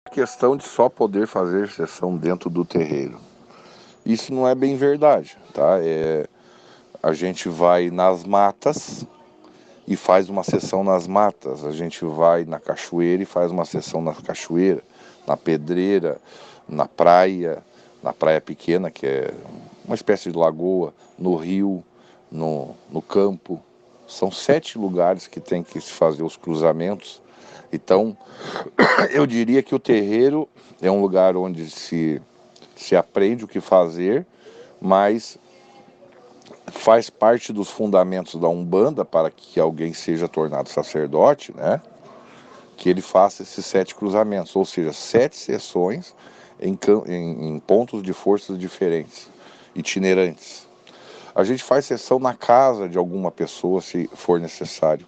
questão de só poder fazer sessão dentro do terreiro. Isso não é bem verdade, tá? A gente vai nas matas e faz uma sessão nas matas. A gente vai na cachoeira e faz uma sessão na cachoeira, na pedreira, na praia pequena, que é uma espécie de lagoa, no rio, no campo. São 7 lugares que tem que se fazer os cruzamentos. Então, eu diria que o terreiro é um lugar onde se aprende o que fazer, mas faz parte dos fundamentos da Umbanda para que alguém seja tornado sacerdote, né? Que ele faça esses 7 cruzamentos, ou seja, 7 sessões em pontos de forças diferentes, itinerantes. A gente faz sessão na casa de alguma pessoa, se for necessário.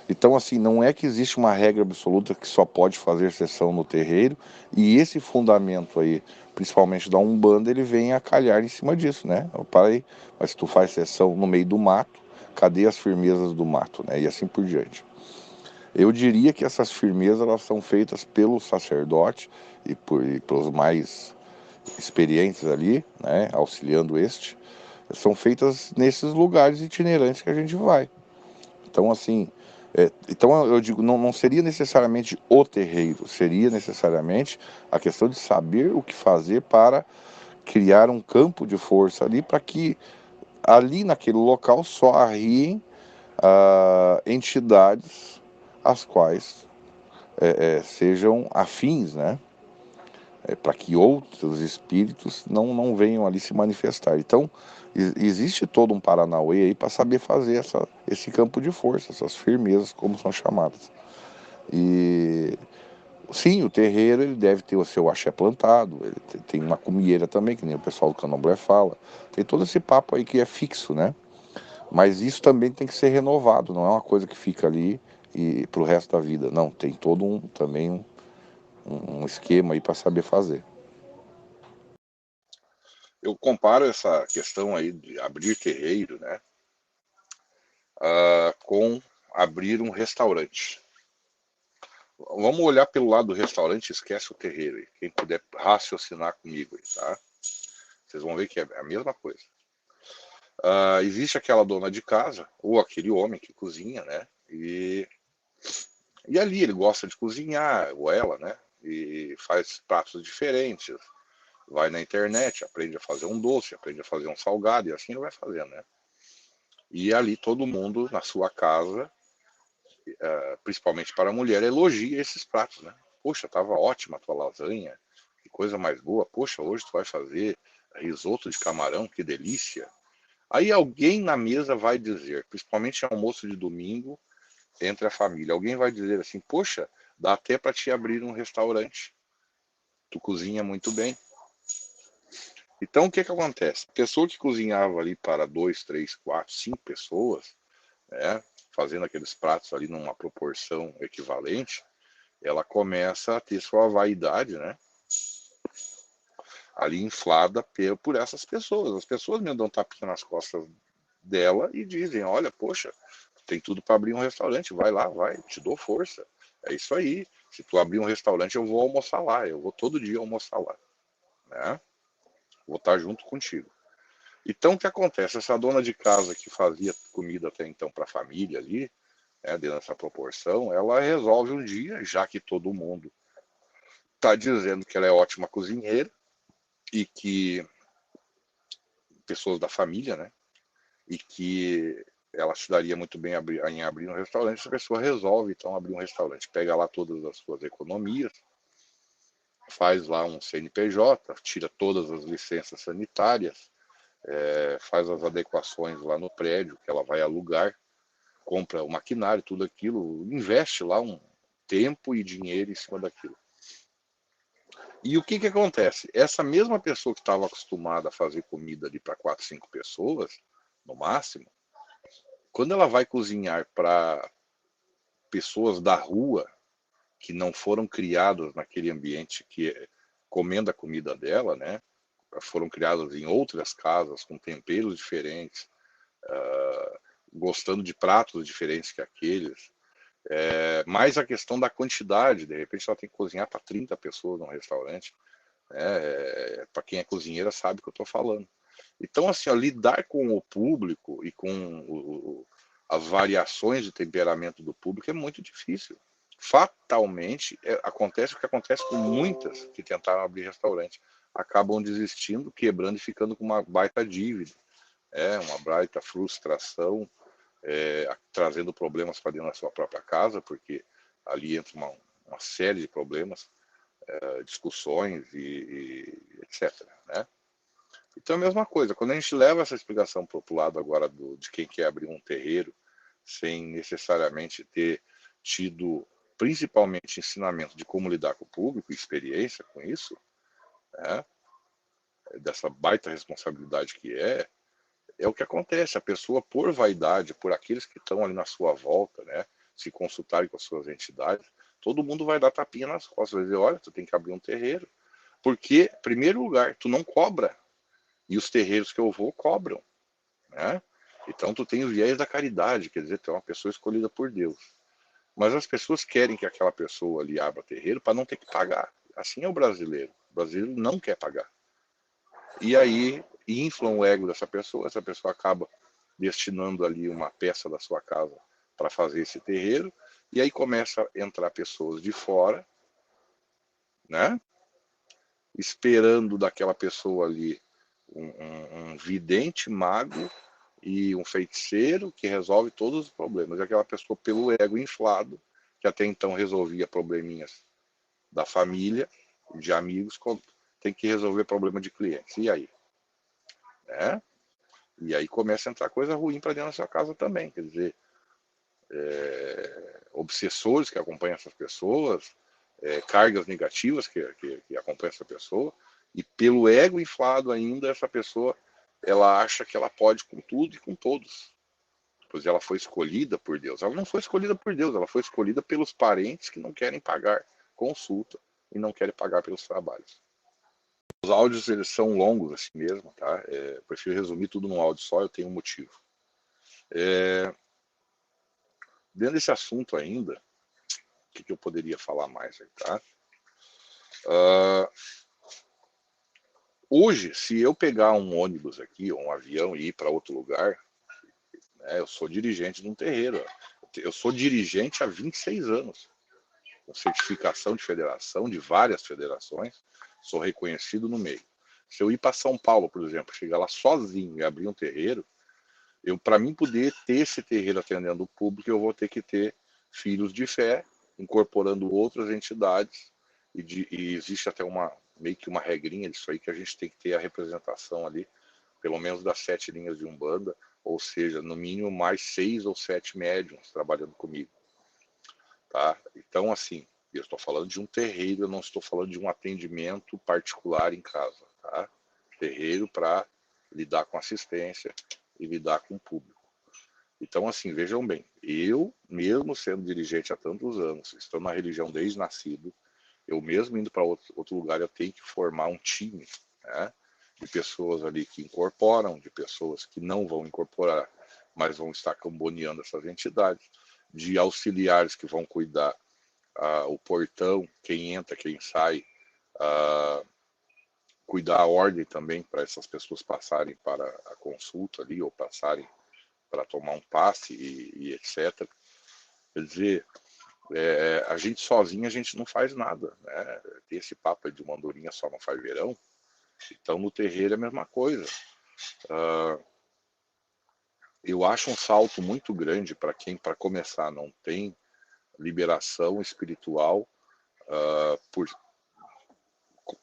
Então, assim, não é que existe uma regra absoluta que só pode fazer sessão no terreiro, e esse fundamento aí, principalmente da Umbanda, ele vem a calhar em cima disso, né? Para aí, mas se tu faz sessão no meio do mato, cadê as firmezas do mato, né? E assim por diante. Eu diria que essas firmezas, elas são feitas pelo sacerdote e pelos mais experientes ali, né? Auxiliando são feitas nesses lugares itinerantes que a gente vai. Então, assim, então eu digo, não seria necessariamente o terreiro, seria necessariamente a questão de saber o que fazer para criar um campo de força ali, para que ali naquele local só arriem entidades as quais sejam afins, né? Para que outros espíritos não venham ali se manifestar. Então, existe todo um paranauê aí para saber fazer esse campo de força, essas firmezas, como são chamadas. E sim, o terreiro ele deve ter o seu axé plantado, ele tem uma cumieira também, que nem o pessoal do Candomblé fala. Tem todo esse papo aí que é fixo, né? Mas isso também tem que ser renovado, não é uma coisa que fica ali e para o resto da vida. Não, tem todo um esquema aí para saber fazer. Eu comparo essa questão aí de abrir terreiro, né, com abrir um restaurante. Vamos olhar pelo lado do restaurante, esquece o terreiro aí. Quem puder raciocinar comigo aí, tá? Vocês vão ver que é a mesma coisa. Existe aquela dona de casa, ou aquele homem que cozinha, né? E ali ele gosta de cozinhar, ou ela, né? E faz pratos diferentes. Vai na internet, aprende a fazer um doce, aprende a fazer um salgado, e assim ele vai fazendo, né? E ali todo mundo na sua casa, principalmente para a mulher, elogia esses pratos, né? Poxa, tava ótima a tua lasanha, que coisa mais boa. Poxa, hoje tu vai fazer risoto de camarão, que delícia. Aí alguém na mesa vai dizer, principalmente em almoço de domingo, entre a família, alguém vai dizer assim, poxa, dá até para te abrir um restaurante. Tu cozinha muito bem. Então o que acontece? A pessoa que cozinhava ali para 2, 3, 4, 5 pessoas, né, fazendo aqueles pratos ali numa proporção equivalente, ela começa a ter sua vaidade, né, ali inflada por essas pessoas. As pessoas me dão tapinha nas costas dela e dizem, olha, poxa, tem tudo para abrir um restaurante, vai lá, vai, te dou força. É isso aí. Se tu abrir um restaurante, eu vou almoçar lá, eu vou todo dia almoçar lá, né? Vou estar junto contigo. Então, o que acontece? Essa dona de casa que fazia comida até então para a família ali, né, dentro dessa proporção, ela resolve um dia, já que todo mundo está dizendo que ela é ótima cozinheira e que pessoas da família, né, e que ela se daria muito bem em abrir um restaurante, essa pessoa resolve então abrir um restaurante, pega lá todas as suas economias, faz lá um CNPJ, tira todas as licenças sanitárias, faz as adequações lá no prédio que ela vai alugar, compra o maquinário, tudo aquilo, investe lá um tempo e dinheiro em cima daquilo. E o que acontece? Essa mesma pessoa que estava acostumada a fazer comida ali para 4, 5 pessoas, no máximo, quando ela vai cozinhar para pessoas da rua que não foram criadas naquele ambiente que comendo a comida dela, né? Foram criadas em outras casas com temperos diferentes, gostando de pratos diferentes que aqueles, Mais a questão da quantidade, de repente ela tem que cozinhar para 30 pessoas num restaurante, né? Para quem é cozinheira sabe o que eu estou falando. Então, assim, ó, lidar com o público e com as variações de temperamento do público é muito difícil. Fatalmente, acontece o que acontece com muitas que tentaram abrir restaurante. Acabam desistindo, quebrando e ficando com uma baita dívida, uma baita frustração, trazendo problemas para dentro da sua própria casa, porque ali entra uma série de problemas, discussões e etc. Né? Então é a mesma coisa, quando a gente leva essa explicação para o lado agora de quem quer abrir um terreiro, sem necessariamente ter tido principalmente ensinamento de como lidar com o público, experiência com isso, né? Dessa baita responsabilidade que é o que acontece. A pessoa, por vaidade, por aqueles que estão ali na sua volta, né, se consultarem com as suas entidades, todo mundo vai dar tapinha nas costas, vai dizer, olha, tu tem que abrir um terreiro. Porque, em primeiro lugar, tu não cobra. E os terreiros que eu vou cobram. Né? Então tu tem o viés da caridade, quer dizer, tu é uma pessoa escolhida por Deus. Mas as pessoas querem que aquela pessoa ali abra terreiro para não ter que pagar. Assim é o brasileiro. O brasileiro não quer pagar. E aí inflam o ego dessa pessoa, essa pessoa acaba destinando ali uma peça da sua casa para fazer esse terreiro, e aí começa a entrar pessoas de fora, né? Esperando daquela pessoa ali um vidente, mago e um feiticeiro que resolve todos os problemas. E aquela pessoa, pelo ego inflado, que até então resolvia probleminhas da família, de amigos, tem que resolver problema de clientes. E aí? Né? E aí começa a entrar coisa ruim para dentro da sua casa também. Quer dizer, obsessores que acompanham essas pessoas, cargas negativas que acompanham essa pessoa, e pelo ego inflado ainda, essa pessoa ela acha que ela pode com tudo e com todos. Pois ela foi escolhida por Deus. Ela não foi escolhida por Deus, ela foi escolhida pelos parentes que não querem pagar consulta e não querem pagar pelos trabalhos. Os áudios eles são longos assim mesmo, tá? Prefiro resumir tudo num áudio só, eu tenho um motivo. Dentro desse assunto ainda, o que eu poderia falar mais aí, tá? Hoje, se eu pegar um ônibus aqui, ou um avião e ir para outro lugar, né, eu sou dirigente de um terreiro. Eu sou dirigente há 26 anos, com certificação de federação, de várias federações, sou reconhecido no meio. Se eu ir para São Paulo, por exemplo, chegar lá sozinho e abrir um terreiro, para mim poder ter esse terreiro atendendo o público, eu vou ter que ter filhos de fé, incorporando outras entidades, e existe até meio que uma regrinha disso aí, que a gente tem que ter a representação ali, pelo menos das 7 linhas de Umbanda, ou seja, no mínimo mais 6 ou 7 médiums trabalhando comigo. Tá? Então, assim, eu estou falando de um terreiro, eu não estou falando de um atendimento particular em casa. Tá? Terreiro para lidar com assistência e lidar com o público. Então, assim, vejam bem, eu, mesmo sendo dirigente há tantos anos, estou na religião desde nascido, eu mesmo indo para outro lugar, eu tenho que formar um time, né, de pessoas ali que incorporam, de pessoas que não vão incorporar, mas vão estar camboneando essas entidades, de auxiliares que vão cuidar o portão, quem entra, quem sai, cuidar a ordem também para essas pessoas passarem para a consulta ali, ou passarem para tomar um passe e etc. Quer dizer, a gente sozinho a gente não faz nada, né? Tem esse papo de uma andorinha só não faz verão. Então no terreiro é a mesma coisa. Eu acho um salto muito grande para quem, para começar, não tem liberação espiritual por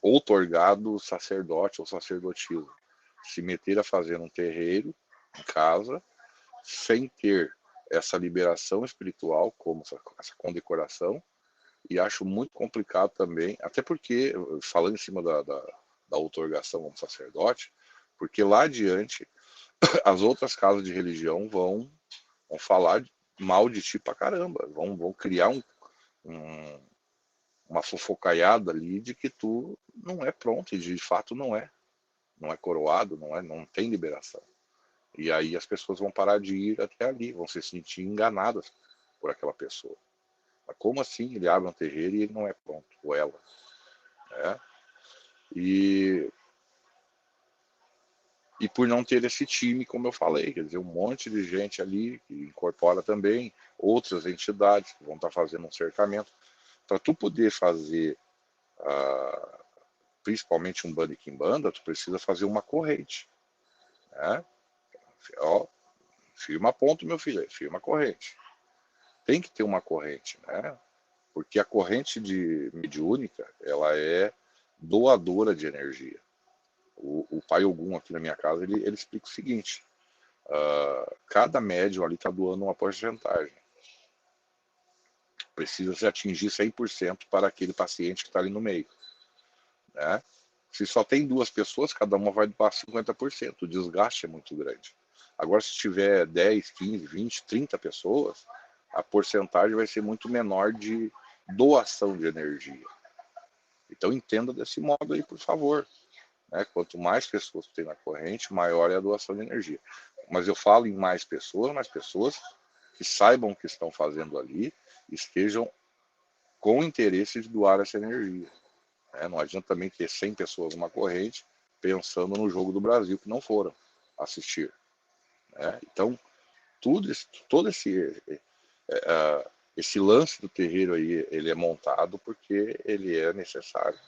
outorgado sacerdote ou sacerdotisa. Se meter a fazer um terreiro em casa, sem ter essa liberação espiritual, como essa condecoração, e acho muito complicado também, até porque, falando em cima da outorgação como sacerdote, porque lá adiante as outras casas de religião vão falar mal de ti pra caramba, vão criar uma fofocaiada ali de que tu não é pronto, e de fato não é coroado, não tem liberação. E aí as pessoas vão parar de ir até ali, vão se sentir enganadas por aquela pessoa. Como assim ele abre um terreiro e ele não é pronto, ou ela, né? E, e por não ter esse time, como eu falei, quer dizer, um monte de gente ali que incorpora também outras entidades que vão estar fazendo um cercamento. Para tu poder fazer, principalmente um bando e quimbanda, tu precisa fazer uma corrente, né? Ó, firma ponto, meu filho, firma corrente. Tem que ter uma corrente, né? Porque a corrente de mediúnica, ela é doadora de energia. O pai Ogum aqui na minha casa, ele explica o seguinte, cada médium ali está doando uma porcentagem. Precisa se atingir 100% para aquele paciente que está ali no meio, né? Se só tem duas pessoas, cada uma vai doar 50%. O desgaste é muito grande. Agora, se tiver 10, 15, 20, 30 pessoas, a porcentagem vai ser muito menor de doação de energia. Então, entenda desse modo aí, por favor, né? Quanto mais pessoas tem na corrente, maior é a doação de energia. Mas eu falo em mais pessoas que saibam o que estão fazendo ali, estejam com interesse de doar essa energia. Não adianta também ter 100 pessoas numa corrente pensando no jogo do Brasil que não foram assistir, né? Então, todo esse lance do terreiro aí, ele é montado porque ele é necessário